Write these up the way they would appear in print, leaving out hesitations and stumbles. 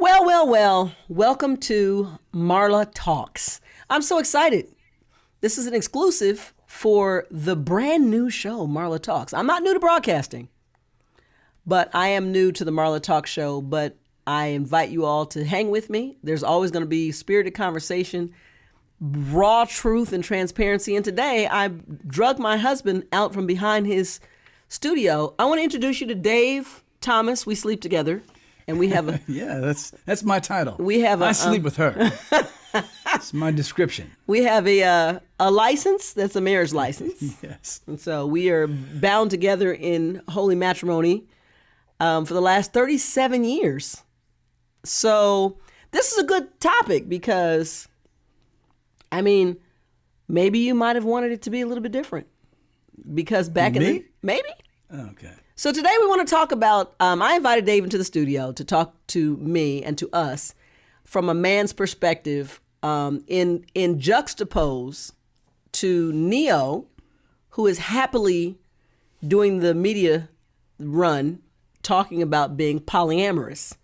Well. Welcome to MarlaTalks. I'm so excited. This is an exclusive for the brand new show, MarlaTalks. I'm not new to broadcasting, but I am new to the MarlaTalks show. But I invite you all to hang with me. There's always going to be spirited conversation, raw truth, and transparency. And today I drug my husband out from behind his studio. I want to introduce you to Dave Thomas. We sleep together. And we have a yeah, that's my title. I sleep with her. That's my description. We have a license that's a marriage license. Yes. And so we are bound together in holy matrimony for the last 37 years. So this is a good topic because, I mean, maybe you might have wanted it to be a little bit different. Because back in the... Maybe? Okay. So today we want to talk about, I invited Dave into the studio to talk to me and to us from a man's perspective in juxtapose to Neyo, who is happily doing the media run talking about being polyamorous.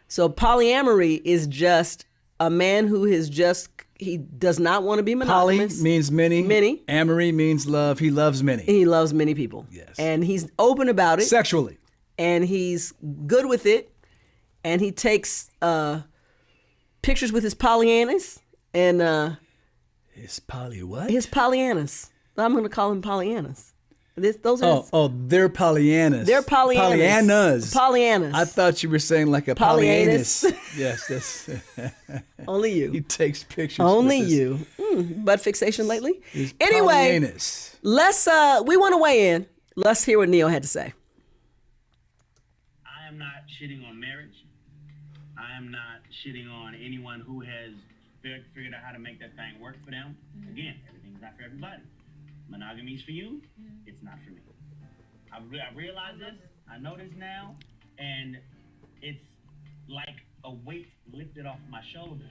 So polyamory is just a man who he does not want to be monogamous. Poly means many. Many. Amory means love. He loves many. He loves many people. Yes. And he's open about it. Sexually. And he's good with it. And he takes pictures with his Pollyannas and his poly what? His Pollyannas. I'm going to call him Pollyannas. Those are they're Pollyannas. They're Pollyannas. Pollyannas. I thought you were saying like a Pollyannas. Yes, that's only you. He takes pictures. Only you. Butt fixation lately. Anyway, Pollyannas. We want to weigh in. Let's hear what Neyo had to say. I am not shitting on marriage. I am not shitting on anyone who has figured out how to make that thing work for them. Again, everything's not for everybody. Monogamy is for you. It's not for me. I realize this. I know this now. And it's like a weight lifted off my shoulders.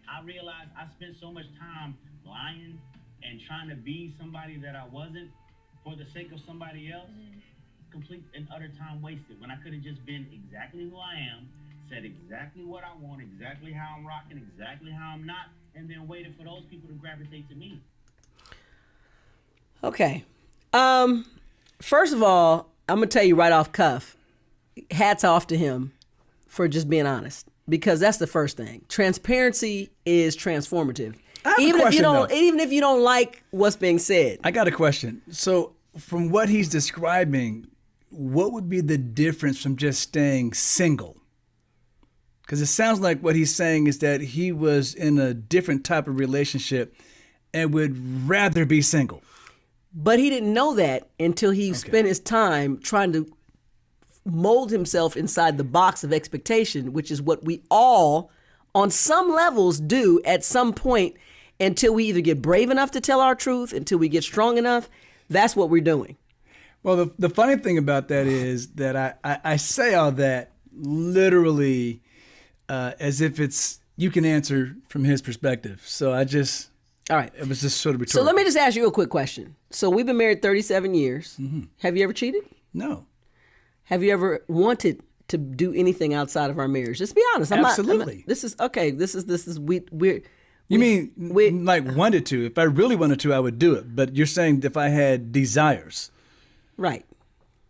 I realized I spent so much time lying and trying to be somebody that I wasn't for the sake of somebody else. Complete and utter time wasted when I could have just been exactly who I am, said exactly what I want, exactly how I'm rocking, exactly how I'm not, and then waited for those people to gravitate to me. Okay. First of all, I'm going to tell you right off cuff, hats off to him for just being honest, because that's the first thing. Transparency is transformative. Even if you don't like what's being said. I got a question. So from what he's describing, what would be the difference from just staying single? Because it sounds like what he's saying is that he was in a different type of relationship and would rather be single. But he didn't know that until he spent his time trying to mold himself inside the box of expectation, which is what we all, on some levels, do at some point until we either get brave enough to tell our truth, until we get strong enough. That's what we're doing. Well, the funny thing about that is that I say all that literally as if it's you can answer from his perspective. So all right. It was just sort of rhetorical. So let me just ask you a quick question. So we've been married 37 years. Mm-hmm. Have you ever cheated? No. Have you ever wanted to do anything outside of our marriage? Just be honest. Absolutely. This is okay. This is we're. You mean like wanted to? If I really wanted to, I would do it. But you're saying if I had desires. Right.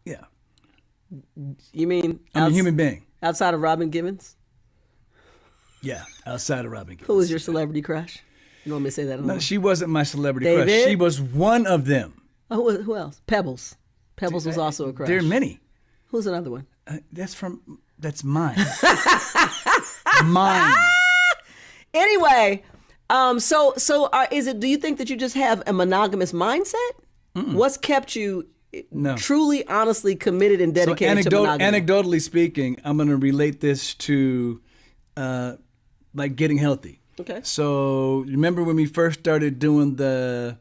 Yeah. You mean I'm a human being. Outside of Robin Givens? Yeah, outside of Robin Givens. Who was your celebrity crush? You want me to say that? No, she wasn't my celebrity David? crush. She was one of them. Oh, who else? Pebbles. Pebbles was also a crush. There are many. Who's another one? That's mine. Mine. Anyway, so is it? Do you think that you just have a monogamous mindset? Mm-mm. What's kept you truly, honestly committed and dedicated to monogamy? Anecdotally speaking, I'm going to relate this to like getting healthy. Okay. So remember when we first started doing the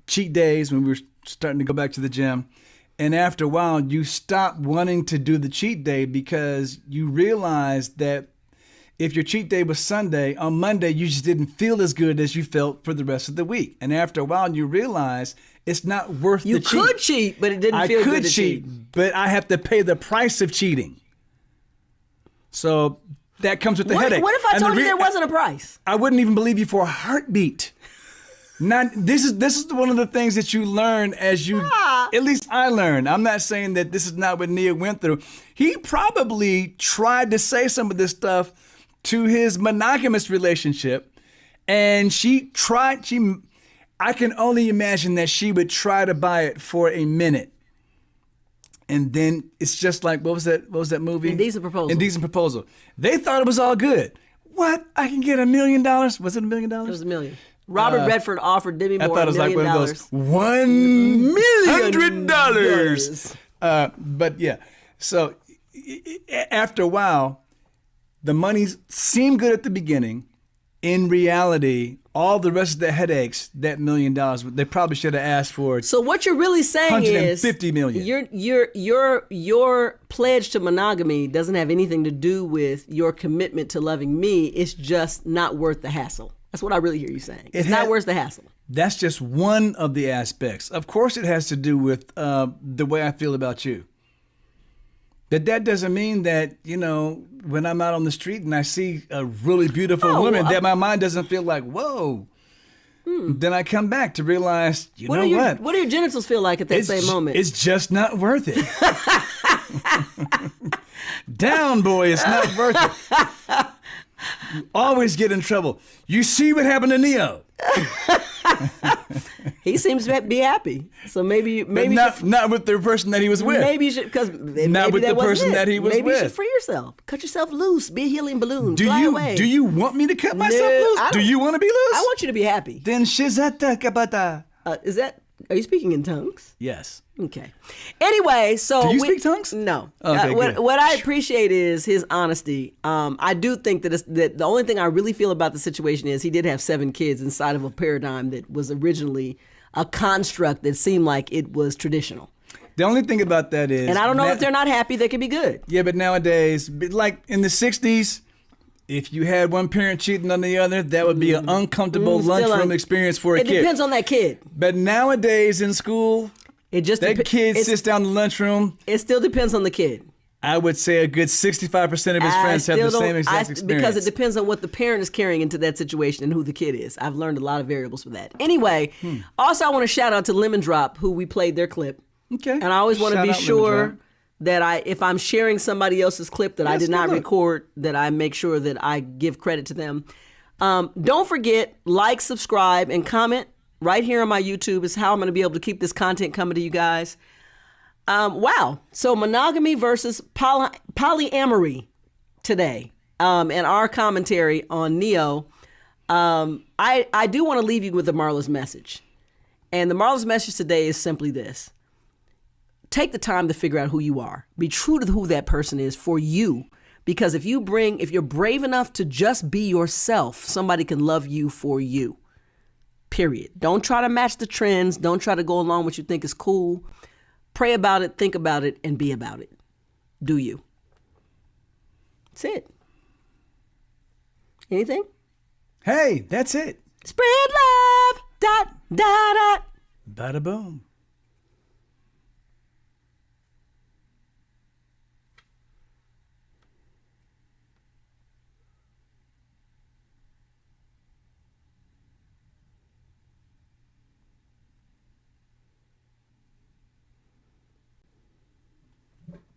cheat days, when we were starting to go back to the gym, and after a while you stop wanting to do the cheat day because you realize that if your cheat day was Sunday, on Monday you just didn't feel as good as you felt for the rest of the week. And after a while you realize it's not worth the cheat. You could cheat, but it didn't feel good to cheat. But I have to pay the price of cheating. So that comes with the headache. What if I And told you there wasn't a price? I wouldn't even believe you for a heartbeat. This is one of the things that you learn as you, at least I learned. I'm not saying that this is not what Neyo went through. He probably tried to say some of this stuff to his monogamous relationship, and I can only imagine that she would try to buy it for a minute. And then it's just like, what was that movie? Indecent Proposal. Indecent Proposal. They thought it was all good. What? I can get $1 million? Was it $1 million? It was $1 million. Robert Redford offered Demi Moore I thought it was like one of those $1 million. But yeah, so after a while, the money seemed good at the beginning. In reality, all the rest of the headaches, that $1 million, they probably should have asked for. So what you're really saying is $150 million. Your pledge to monogamy doesn't have anything to do with your commitment to loving me. It's just not worth the hassle. That's what I really hear you saying. It's not worth the hassle. That's just one of the aspects. Of course, it has to do with the way I feel about you. That doesn't mean that, when I'm out on the street and I see a really beautiful woman, that my mind doesn't feel like, whoa. Then I come back to realize, what do your genitals feel like at that same moment? It's just not worth it. Down, boy, it's not worth it. You always get in trouble. You see what happened to Neyo. He seems to be happy. So maybe not with the person that he was with. Maybe you should, because not with the person that he was with. Maybe you should free yourself. Cut yourself loose. Be a helium balloon. Fly away. Do you want me to cut myself loose? Do you want to be loose? I want you to be happy. Then shizata kabata. Are you speaking in tongues? Yes. Okay. Anyway, so do you speak tongues? No. Okay, what I appreciate is his honesty. I do think that the only thing I really feel about the situation is he did have 7 kids inside of a paradigm that was originally a construct that seemed like it was traditional. The only thing about that is, and I don't know if they're not happy, they could be good. Yeah, but nowadays, like in the 60s, if you had one parent cheating on the other, that would be an uncomfortable lunchroom experience for a kid. It depends on that kid. But nowadays in school, that kid sits down in the lunchroom. It still depends on the kid. I would say a good 65% of his friends have the same exact experience. Because it depends on what the parent is carrying into that situation and who the kid is. I've learned a lot of variables for that. Anyway, also I want to shout out to Lemon Drop, who we played their clip. Okay. And I always want to be sure that if I'm sharing somebody else's clip that I did not record, that I make sure that I give credit to them. Don't forget, like, subscribe, and comment right here on my YouTube is how I'm going to be able to keep this content coming to you guys. Wow. So monogamy versus polyamory today. And our commentary on Neyo. I do want to leave you with the Marla's message. And the Marla's message today is simply this. Take the time to figure out who you are. Be true to who that person is for you. Because if you're brave enough to just be yourself, somebody can love you for you. Period. Don't try to match the trends. Don't try to go along with what you think is cool. Pray about it, think about it, and be about it. Do you. That's it. Anything? Hey, that's it. Spread love. Dot, dot, dot. Bada boom.